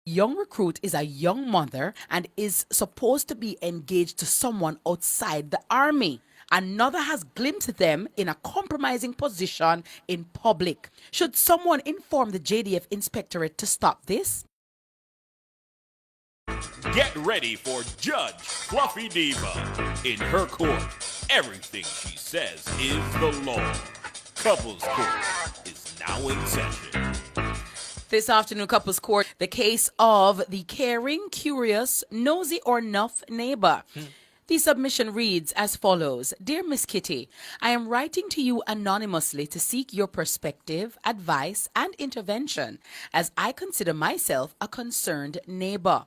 Young recruit is a young mother and is supposed to be engaged to someone outside the army. Another has glimpsed them in a compromising position in public. Should someone inform the JDF inspectorate to stop this? Get ready for Judge Fluffy Diva. In her court, everything she says is the law. Couples Court is now in session. This afternoon, Couples Court, the case of the caring, curious, nosy or nuff neighbor. The submission reads as follows. Dear Miss Kitty, I am writing to you anonymously to seek your perspective, advice, and intervention as I consider myself a concerned neighbor.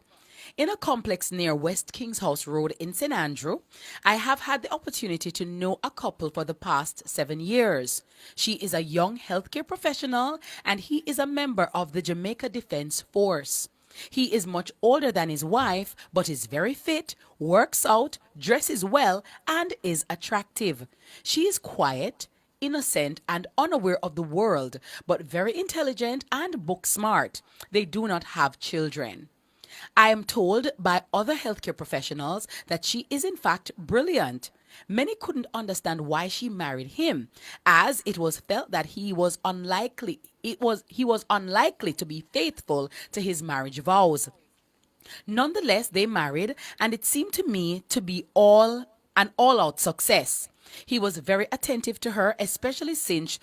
In a complex near West Kings House Road in St. Andrew, I have had the opportunity to know a couple for the past 7 years. She is a young healthcare professional and he is a member of the Jamaica Defense Force. He is much older than his wife, but is very fit, works out, dresses well, and is attractive. She is quiet, innocent, and unaware of the world, but very intelligent and book smart. They do not have children. I am told by other healthcare professionals that she is in fact brilliant. Many couldn't understand why she married him, as it was felt that he was unlikely to be faithful to his marriage vows. Nonetheless, they married, and it seemed to me to be an all-out success. He was very attentive to her, especially since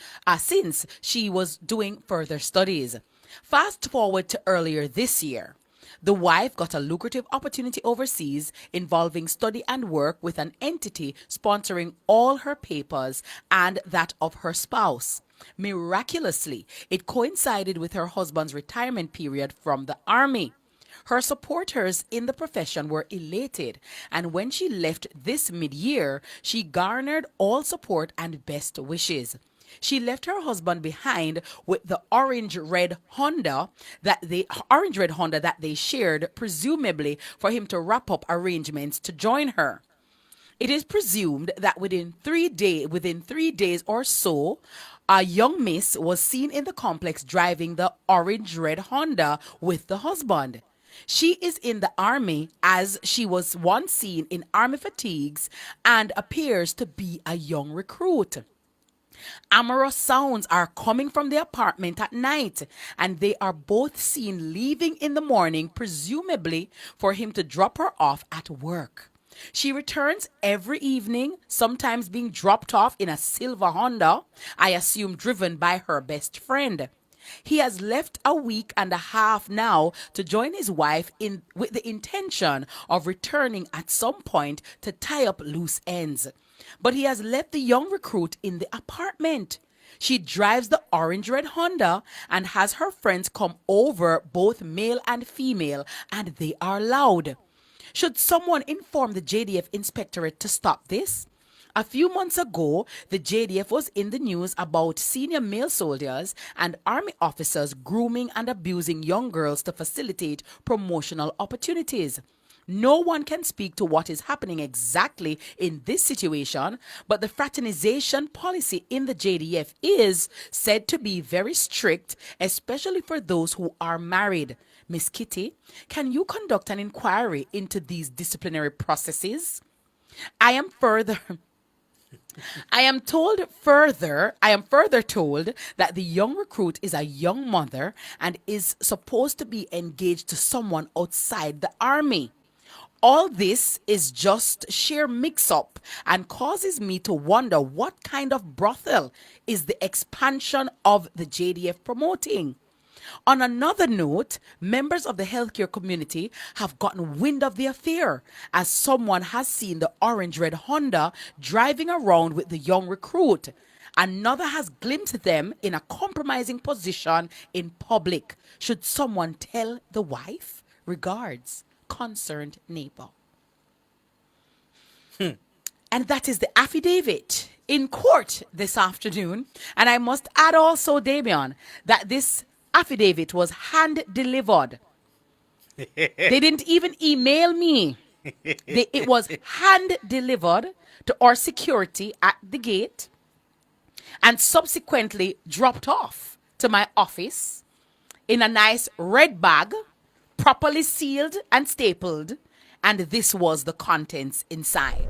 she was doing further studies. Fast forward to earlier this year. The wife got a lucrative opportunity overseas involving study and work with an entity sponsoring all her papers and that of her spouse. Miraculously, it coincided with her husband's retirement period from the army. Her supporters in the profession were elated, and when she left this mid-year, she garnered all support and best wishes. She left her husband behind with the orange-red Honda that they shared, presumably for him to wrap up arrangements to join her. It is presumed that within 3 days or so, a young miss was seen in the complex driving the orange-red Honda with the husband. She is in the army, as she was once seen in army fatigues, and appears to be a young recruit. Amorous sounds are coming from the apartment at night, and they are both seen leaving in the morning, presumably for him to drop her off at work. She returns every evening, sometimes being dropped off in a silver Honda, I assume driven by her best friend. He has left a week and a half now to join his wife with the intention of returning at some point to tie up loose ends. But he has left the young recruit in the apartment. She drives the orange-red Honda and has her friends come over, both male and female, and they are loud. Should someone inform the JDF inspectorate to stop this? A few months ago, the JDF was in the news about senior male soldiers and army officers grooming and abusing young girls to facilitate promotional opportunities. No one can speak to what is happening exactly in this situation, but the fraternization policy in the JDF is said to be very strict, especially for those who are married. Miss Kitty, can you conduct an inquiry into these disciplinary processes? I am further told that the young recruit is a young mother and is supposed to be engaged to someone outside the army. All this is just sheer mix-up and causes me to wonder what kind of brothel is the expansion of the JDF promoting. On another note, members of the healthcare community have gotten wind of the affair, as someone has seen the orange-red Honda driving around with the young recruit. Another has glimpsed them in a compromising position in public. Should someone tell the wife? Regards, concerned neighbor. And that is the affidavit in court this afternoon. And I must add also, Damian, that this affidavit was hand delivered. They didn't even email me. It was hand delivered to our security at the gate and subsequently dropped off to my office in a nice red bag, properly sealed and stapled, and this was the contents inside.